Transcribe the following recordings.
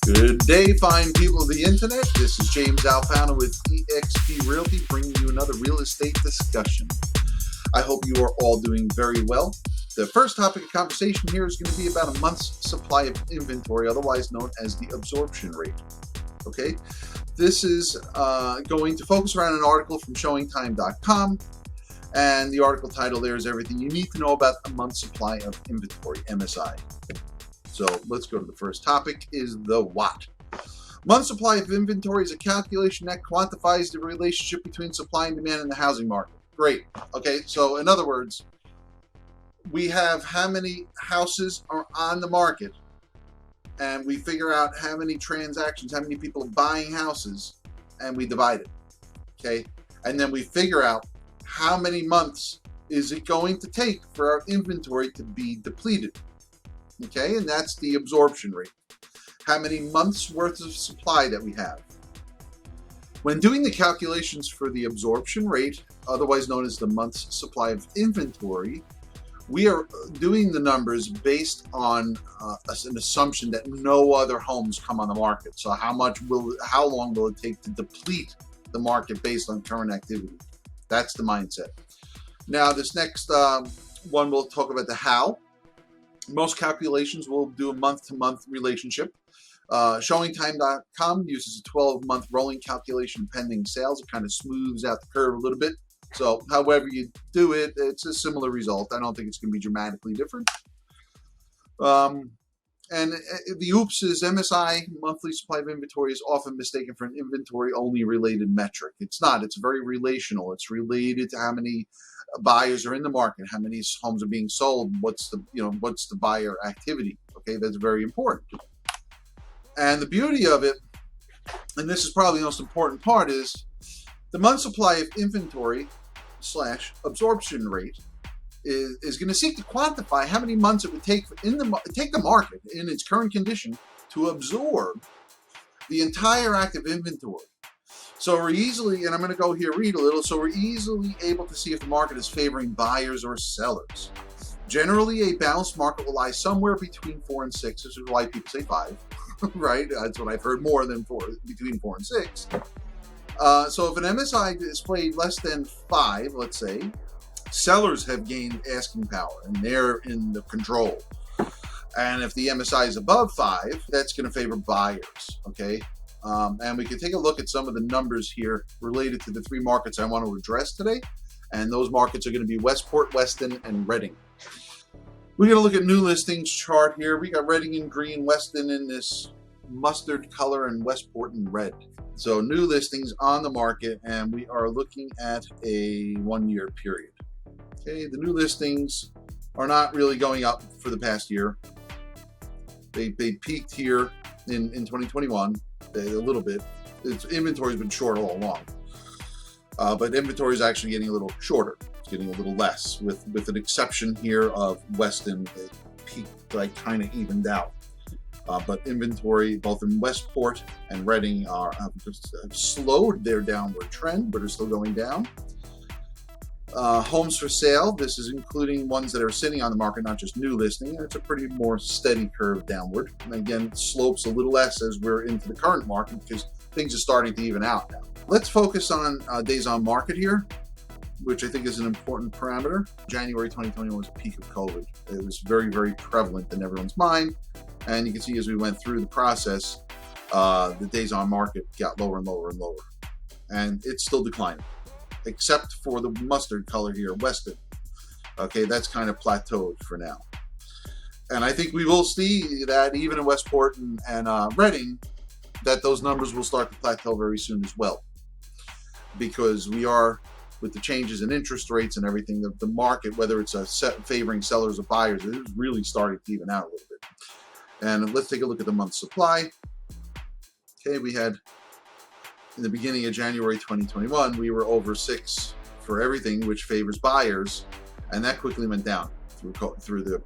Good day, fine people of the internet. This is James Alfano with eXp Realty, bringing you another real estate discussion. I hope you are all doing very well. The first topic of conversation here is going to be about a month's supply of inventory, otherwise known as the absorption rate. Okay, this is going to focus around an article from showingtime.com, and the article title there is Everything You Need to Know About a Month's Supply of Inventory, MSI. So let's go to the first topic, is the what. Month supply of inventory is a calculation that quantifies the relationship between supply and demand in the housing market. Great. Okay, so in other words, we have how many houses are on the market, and we figure out how many transactions, how many people are buying houses, and we divide it. Okay, and then we figure out how many months is it going to take for our inventory to be depleted. Okay, and that's the absorption rate. How many months worth of supply that we have. When doing the calculations for the absorption rate, otherwise known as the month's supply of inventory, we are doing the numbers based on an assumption that no other homes come on the market. So how long will it take to deplete the market based on current activity? That's the mindset. Now this next one, we'll talk about the how. Most calculations will do a month-to-month relationship. Showingtime.com uses a 12-month rolling calculation pending sales. It kind of smooths out the curve a little bit. So however you do it, it's a similar result. I don't think it's going to be dramatically different. And the oops is MSI, monthly supply of inventory, is often mistaken for an inventory-only related metric. It's not. It's very relational. It's related to how many buyers are in the market, how many homes are being sold, what's the buyer activity. Okay, that's very important. And the beauty of it, and this is probably the most important part, is the month supply of inventory / absorption rate is going to seek to quantify how many months it would take the market in its current condition to absorb the entire active inventory. So we're easily, and I'm going to go here read a little, so we're easily able to see if the market is favoring buyers or sellers. Generally, a balanced market will lie somewhere between 4 and 6. This is why people say 5, right? That's what I've heard more than 4, between 4 and 6. So if an MSI displayed less than 5, let's say, sellers have gained asking power and they're in the control. And if the MSI is above 5, that's going to favor buyers, okay? And we can take a look at some of the numbers here related to the 3 markets I want to address today. And those markets are going to be Westport, Weston, and Reading. We're going to look at new listings chart here. We got Reading in green, Weston in this mustard color, and Westport in red. So new listings on the market, and we are looking at a 1-year period. Okay, the new listings are not really going up for the past year. They peaked here in 2021 a little bit. Its inventory's been short all along, but inventory is actually getting a little shorter. It's getting a little less, with an exception here of Weston. It peaked, like, kind of evened out. But inventory both in Westport and Reading have slowed their downward trend, but are still going down. Homes for sale, this is including ones that are sitting on the market, not just new listing. It's a pretty more steady curve downward. And again, slopes a little less as we're into the current market because things are starting to even out now. Let's focus on days on market here, which I think is an important parameter. January 2021 was a peak of COVID. It was very, very prevalent in everyone's mind. And you can see as we went through the process, the days on market got lower and lower and lower. And it's still declining, except for the mustard color here, Weston. Okay, that's kind of plateaued for now. And I think we will see that even in Westport and Reading, that those numbers will start to plateau very soon as well. Because we are, with the changes in interest rates and everything, the market, whether it's favoring sellers or buyers, it is really starting to even out a little bit. And let's take a look at the month's supply. Okay, we had, in the beginning of January 2021, we were over 6 for everything, which favors buyers, and that quickly went down through the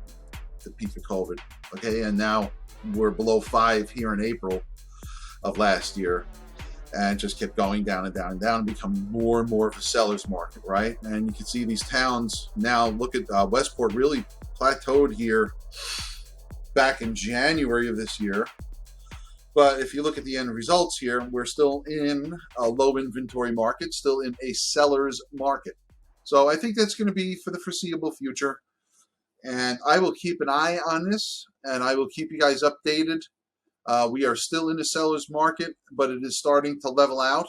peak of COVID. Okay, and now we're below 5 here in April of last year, and it just kept going down and down and down, and become more and more of a seller's market, right? And you can see these towns now. Look at Westport really plateaued here back in January of this year, But if you look at the end results here, we're still in a low inventory market, still in a seller's market. So I think that's going to be for the foreseeable future. And I will keep an eye on this, and I will keep you guys updated. We are still in a seller's market, but it is starting to level out.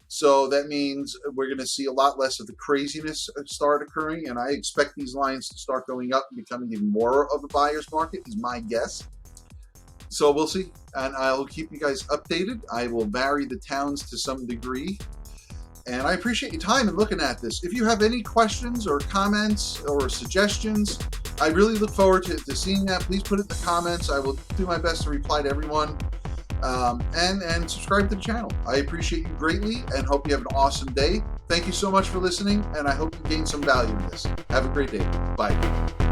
So that means we're going to see a lot less of the craziness start occurring, and I expect these lines to start going up and becoming even more of a buyer's market, is my guess. So we'll see, and I'll keep you guys updated. I will vary the towns to some degree, and I appreciate your time in looking at this. If you have any questions or comments or suggestions, I really look forward to seeing that. Please put it in the comments. I will do my best to reply to everyone, and subscribe to the channel. I appreciate you greatly and hope you have an awesome day. Thank you so much for listening, and I hope you gained some value in this. Have a great day. Bye.